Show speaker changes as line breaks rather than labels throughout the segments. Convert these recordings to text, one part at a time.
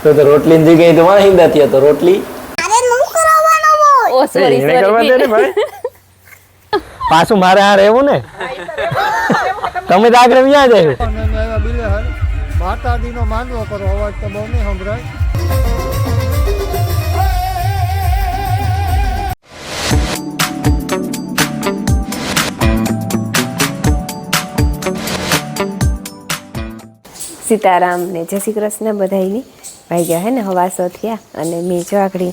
તો રોટલી ની જગ્યાએ તો વાહિંદા થયા તો રોટલી
ઓ સોરી
એને કરવા દે ને ભાઈ પાછું મારે આ રહેવું ને તમે તો આગળ ક્યાં જાય
માતાજીનો માનવો કરો અવાજ તો બહુ નહીં સંભળાય
સીતારામ ને જય શ્રી કૃષ્ણ બધાયની ભાઈ ગયા હે ને હવાસો થયા અને મેં જો આગળ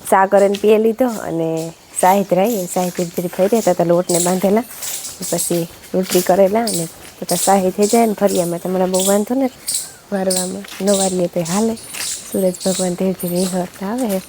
ચા કરીને પીએ લીધો અને સાહિત રહી સાહિત ધીરે ફરી રહ્યા હતા લોટને બાંધેલા પછી રોટલી કરેલા અને બધા સાહિત થઈ જાય ને ફરિયામાં તમારા બહુ વાંધો ને વારવામાં ન વારીએ તો હાલે સૂરજ ભગવાન ધીરે ધીરે નિહળતા આવે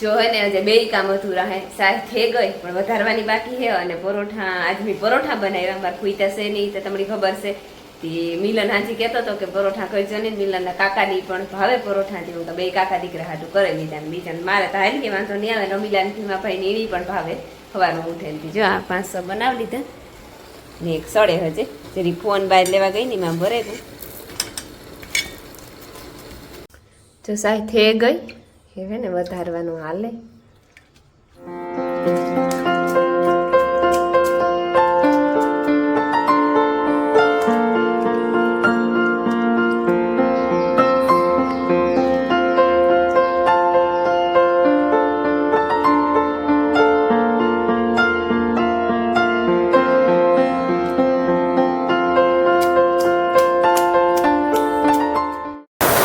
જો હે ને આજે બે કામ અધૂરા હે સાહેબ થઈ ગઈ પણ વધારવાની બાકી છે અને પરોઠા આજ મેં પરોઠા બનાવ્યા મારે ખુઈતા છે નહીં તો તમને ખબર છે તે મિલન હાજી કહેતો હતો કે પરોઠા કરજો ને મિલનના કાકાની પણ ભાવે પરોઠા જેવું તો બે કાકા દીકરા હાટું કરી લીધા બીજા મારે તો હાલ કે વાંધો નહીં આવે રમીલાન ભીમા ભાઈ ને એની પણ ભાવે સવારમાં ઉઠે જો આ 500 બનાવી લીધા ને એક સડે હજે જેથી ફોન બહાર લેવા ગઈ ને એમાં ભરે ગયું જો સાહેબ થઈ ગઈ હવે ને વધારવાનું હાલે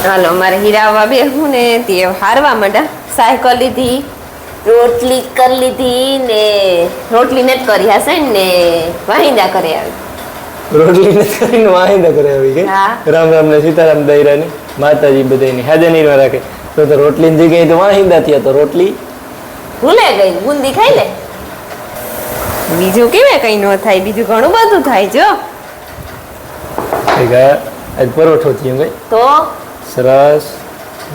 હાલો મારે હીરાવા બેહું ને તે હારવા માંડા સાયકલ લીધી રોટલી કરી લીધી ને રોટલી ને કરી હશે ને વાહિંદા કરે આવી
રોટલી ને કરીને વાહિંદા કરે આવી કે રામ રામ ને સીતારામ દૈરાની માતાજી બધાની હાજર નહીં રાખે તો રોટલી ની જગ્યાએ તો વાહિંદા થયા તો રોટલી
ભૂલે ગઈ બુંદી ખાઈ લે બીજું કેવે કઈ ન થાય બીજું ઘણું બધું થાય જો
આજ પરોઠો થયો ભાઈ
તો
સરસ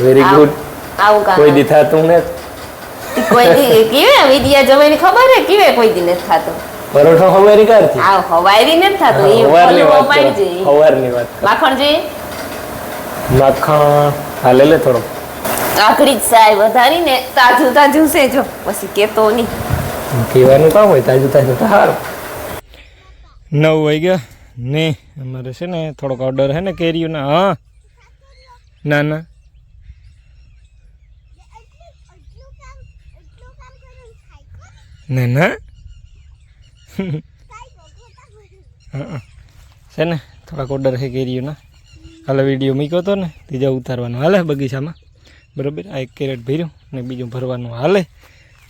વેરી ગુડ
આવું કામ
કોઈ દી થાતું ને
કોઈ દી કેવે વિડિયા જોવાની ખબર હે કેવે કોઈ દી નથી થાતો
પરોઠો હવારી કરતી
આ હવારી નથી થાતો એ
હવારની વાત
પાડી જે
હવારની વાત
માખણ જે
માખણ હાલે લે થોડો
આકડી સાય વધારીને તાજું તાજું છે જો પછી કેતો નહીં
કહેવાનું કામ હોય તાજું તાજું તો સારું 9 વાગ્યા ને અમારે છે ને થોડોક ઓર્ડર હે ને કેરીઓના હા ના ના ના ના છે ને થોડાક ઓર્ડર છે કેરીઓના હાલે વિડીયો મૂક્યો હતો ને ત્રીજા ઉતારવાનો હાલે બગીચામાં બરાબર આ 1 કેરેટ ભર્યું ને બીજું ભરવાનું હાલે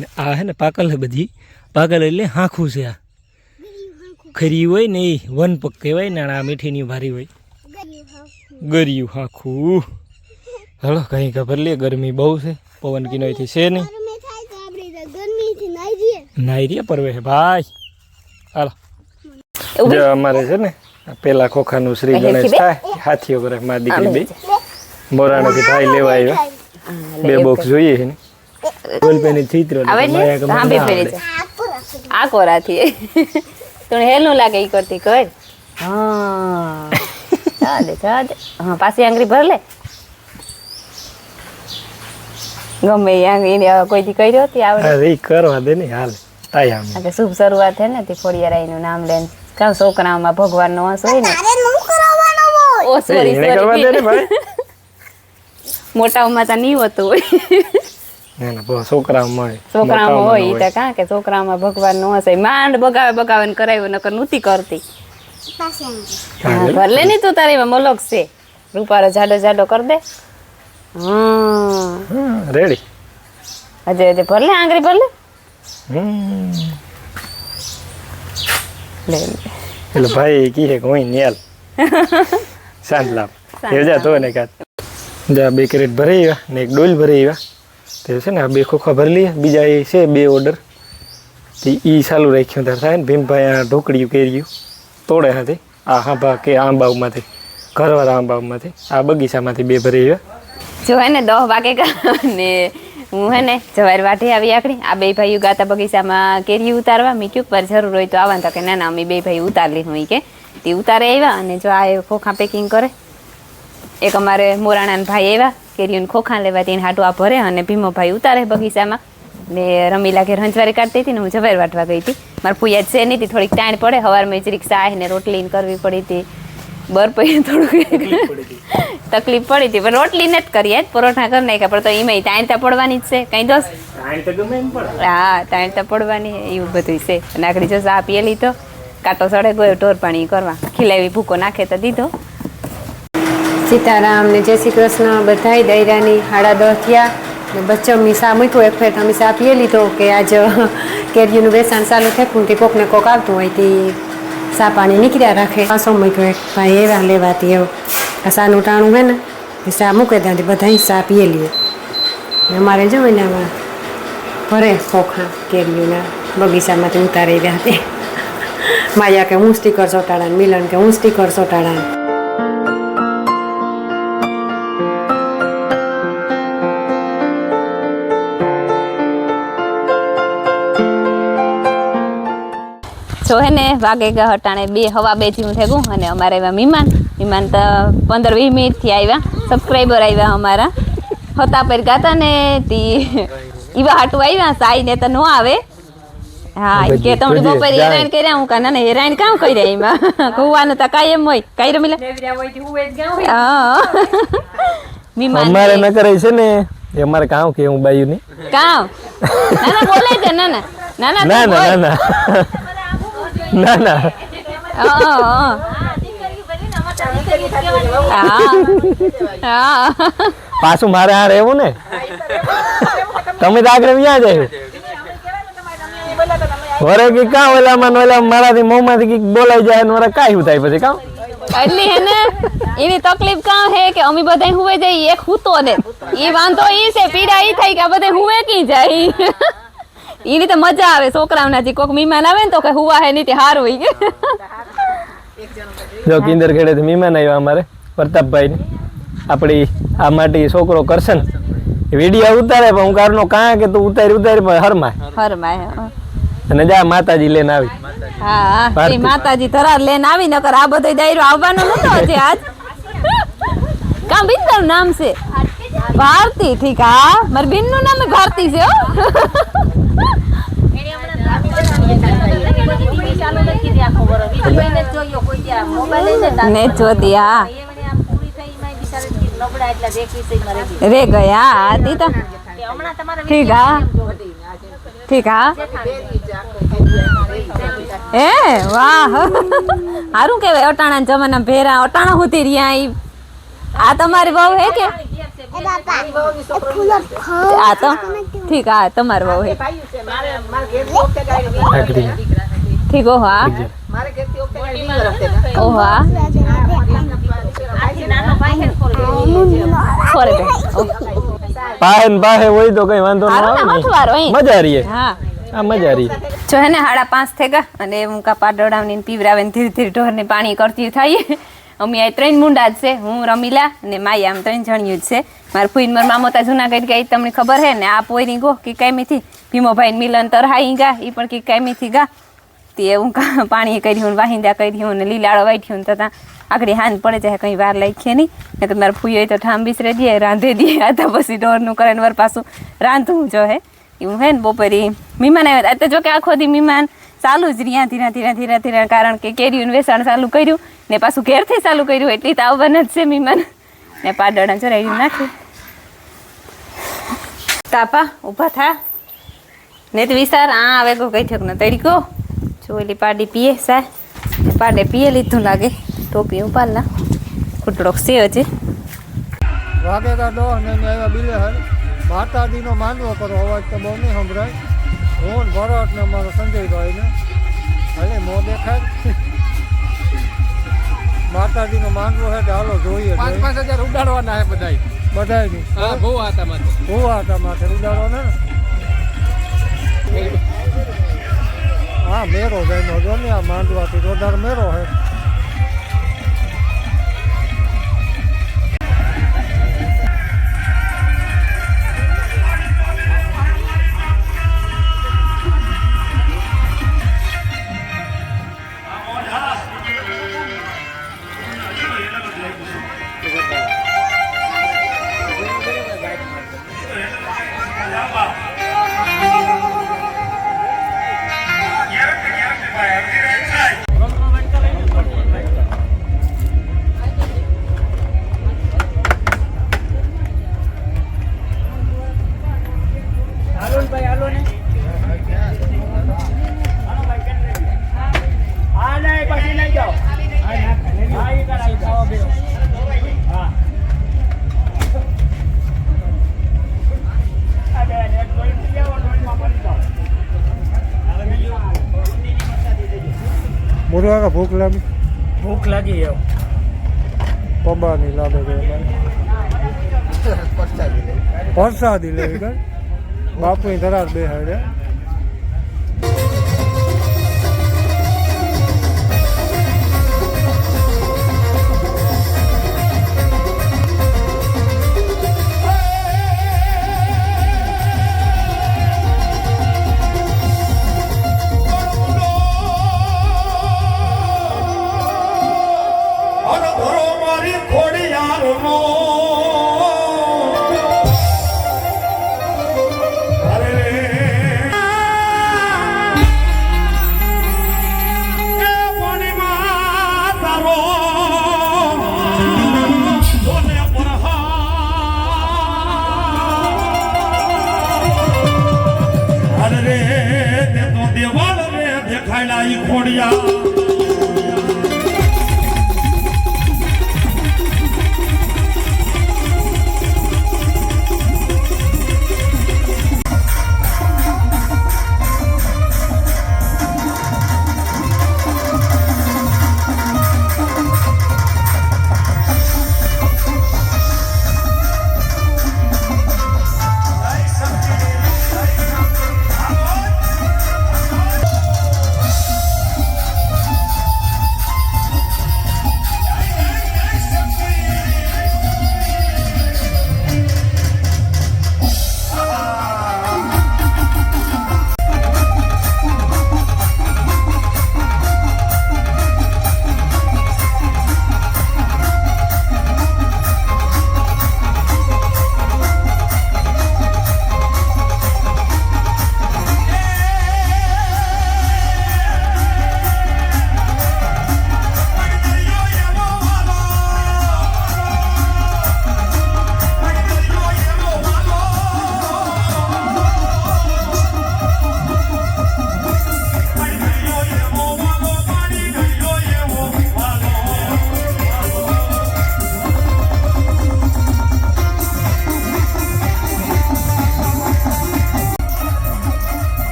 ને આ હે ને પાકલ છે બધી પાકલ એટલે હાંખું છે આ ખરી હોય ને એ વનપક કહેવાય ને આ મીઠીની ભારી હોય ગરિયું હાંખું હલો કहीं ખબર લે ગરમી બહુ છે પવન કિનોયથી છે નહીં નાઈ રે પરવે છે ભાઈ હાલો જો અમારે છે ને પેલા ખોખાનું શ્રી ગણેશ થાય હાથીઓ કરે મારી દીકરી બે મોરાનો કે ભાઈ લેવા આવ્યા 2 બોક્સ જોઈએ છે ને બોલપેની ચિત્ર
આ કોરાથી તો હેલું લાગે ઈ કરતી કર હા ચાલે હા પાછી આંગળી ભર લે ગમે એને કોઈ દી કર્યો હતી આવડે
અરે કરવા દે ને હાલ તાય આમ
એટલે શુભ શરૂઆત છે ને તે ખોડિયારાઈનું નામ લઈને કામ છોકરાઓમાં ભગવાનનો અંશ હોય ને ઓ સોરી
કરવા દે ને ભાઈ
મોટાઓમાં તો નહીં હોતું હોય
ના ના છોકરાઓમાં
હોય ઈ તો કાં કે છોકરાઓમાં ભગવાનનો અંશ હોય માંડ બગાવે ને કરાવ્યો નકર નહોતી કરતી ભલે નહીં તું તારી મલક છે રૂપારો જાડો કર દે
રેડી
હજે ભર લે આંગળી ભર લે
એટલે ભાઈ કી હે કોઈ નેલ શાંત લાવ એ જા તો ને કાત જા 2 કેરેટ ભરી આવ્યા ને 1 ડોલ ભરી આવ્યા તે છે ને આ 2 ખોખા ભરી લઈએ બીજા એ છે 2 ઓર્ડર તે ઈ ચાલુ રાખ્યું તાર થાય ને ભીમભાઈ આ ઢોકળિયું કેર્યું તોડે હતી આ હાંભા કે આંબામાંથી ઘરવાળા આંબામાંથી આ બગીચામાંથી 2 ભરી આવ્યા
જો હે ને 10 વાગે ને હું હે ને જવાર વાઢી આવી આકડી આ બે ભાઈઓ ગાતા બગીચામાં કેરી ઉતારવા મેં કયું પર જરૂર હોય તો આવવાનું તો કે ના અમે બે ભાઈ ઉતારી લઈ કે તે ઉતારે આવ્યા અને જો આ ખોખા પેકિંગ કરે એક અમારે મોરાણાના ભાઈ આવ્યા કેરીઓને ખોખા લેવા તેને હાટું આ ભરે અને ભીમો ભાઈ ઉતારે બગીચામાં ને રમીલા ઘેર હંચવારી કાઢતી હતી ને હું જવાર વાટવા ગઈ હતી મારે ફૂયા છે નહીં થોડીક ટાઈમ પડે સવારમાં જ રિક્ષા ને રોટલી કરવી પડી હતી બરપઈ થોડુંક તકલીફ પડી હતી પણ રોટલી નથી કરી આજ પરોઠા કરી નાખ્યા પણ તો એમાં તાણતા પડવાની જ છે કઈ દોસ્ત હા તાણતા પડવાની એવું બધું છે અને આગળ જો ચા પીએ લીધો કાંટો સડે ગયો ઢોર પાણી કરવા ખીલાવી ભૂકો નાખે તો દીધો સીતારામ ને જય શ્રી કૃષ્ણ બધાય દૈરાની 10:30 થયા ને બચ્ચો સા મૂક્યો એક ફેર અમે સા પીએ લીધો કે આજ કેરીનું વેચાણ ચાલુ થયું કે કોક ને કોક આવતું હોય તે સા પાણી નીકળ્યા રાખે પાછો મૂક્યો એક ભાઈ એવા લેવાતી એવું સાનું ટાણું હોય ને સા મૂકે ત્યાંથી બધા સા પીએ લઈએ અમારે જો ને આમાં ભરે ખોખા કેરીઓના બગીચામાંથી ઉતારી રહ્યા હતી માયા કે હું સ્ટીકર ચોટાડા મિલન કે હું સ્ટીકર ચોટાડા જો હે ને વાગે ગયા હટાણે 2:15 જેવું થઈ ગયું અને અમારે એવા મહેમાન તો 15-20 મિનિટથી આવ્યા સબસ્ક્રાઈબર આવ્યા અમારા હતા પર ગાતા ને તી ઈવા હાટું આવ્યા સાઈ ને તો ન આવે હા કે તમને બપોરે હેરાન કર્યા હું કાના ને હેરાન કામ કર્યા એમાં કુવાનું તો કાયમ હોય કાઈ રમીલા હા મહેમાન
અમારે ન કરે છે ને એ અમારે કામ કે હું બાયુ ની
કામ ના બોલે છે ના
પાછું મારે આ રહેવું ને તમે તો આગળ ક્યાં જાય વરે કે કાં ઓલા મારાથી મોંમાંથી કઈક બોલાઈ જાય ને વરે કાંઈ થાય પછી કામ
એટલી હે ને એની તકલીફ કાં હે કે અમે બધા હુવે જઈએ એક હૂતો ને એ વાંધો ઈ છે પીડા ઈ થાય કે આ બધા હુવે કી જાય એની તો મજા આવે છોકરાઓના જે કોઈક મહેમાન આવે ને તો કે હુવા હે નહીં હારું હોય
જો કિંદર ખેડે મહેમાન આવ્યા અમારે પ્રતાપભાઈ આપણી આ માટી છોકરો કરશે ને વિડીયો ઉતારે પણ હું કારનો કાં કે તું ઉતારી પણ હરમાય અને જા માતાજી લઈને આવી
હા એ માતાજી ધરાર લઈને આવી નકર આ બધો દાયરો આવવાનો નતો હજી આજ કામ બિંદર નામ છે ભારતી ઠીક હા મારી બેન નું નામ ભારતી છે ને જોતી હા રે ગયા તી તો ઠીક હા એ વાહ હારું કેવાય અટાણા જમાના ભેરા અટાણા હોતી રહ્યા ઈ આ તમારી વહુ હે કે આ તો ઠીક હા તમારી વહુ હે ઠીક ઓહો હા ઓહો હા
પાહે હોય તો કઈ વાંધો ન આવે મજા રહી
હા
આ મજા રહી
જો હે ને 5:30 થઈ ગયા અને હું કાપા ડોડાવની પીવરાવે ને ધીરે ધીરે ઢોરને પાણી કરતી થઈ અમે આ 3 મુંડા જ છે હું રમીલા અને માયા આમ 3 જણિયું જ છે મારા ફૂઈન મારા મામોતા જુનાગઢ ગઈ તમને ખબર હે ને આ પોઈની ગો કે કાયમીથી ભીમોભાઈ મિલન તરહાઈ ગા એ પણ કે કાયમીથી ગા તે હું પાણી કર્યું વાહિંદા કર્યું ને લીલાળો વાટ્યું ને તથા આગળ હાન પડે જાય કંઈ વાર લાગીએ નહીં ને તો મારા ફૂઈ તો ઠામ બીસરે દે રાંધે દે આ તો પછી ઢોરનું કરે ને વાર પાછું રાંધવું જો હે એવું હે ને બપોરે મહેમાન આવ્યા તો જો કે આખો દી મહેમાન ચાલુ જ રહ્યા ધીરે કારણ કે કેરીનું વેચાણ ચાલુ કર્યું ને પાછું ઘેરથી ચાલુ કર્યું એટલી તો આવવાના જ છે મહેમાન ને પાડોડા જરાયું નાખ્યું તાપા ઊભા થા ને તો વિચાર આ આવે ગો કઈ થક ન તડીકો ચોલી પાડી પીએ સા પાડે પીએ લીધું લાગે ટોપી ઉપાડલા કુટડોક છે હજી
વાગેગા દો ને આવ્યા બિલે હર માતાજીનો માનવો કરો અવાજ તો બહુ નહીં સંભળાય હું ભરત ને મારો સંજયભાઈ ને ભલે મો દેખાય માતાજીનો માનવો હે હાલો જોઈએ 5,000 ઉડાડવાના હે બધાય હા બહુ આતા માથે ઉડાડવાના ને હા મેરો ગયો જો ને આ માંડવાથી રોદાર મેરો હે મોટું કાકા ભૂખ લાગી
ભૂખ લાગી એમ
પબાની લાગે છે પરસાદી લેવી કર બાપુની ધરાર બેહાડે
દેવાળ રે દેખાયલા ઈ ખોડિયા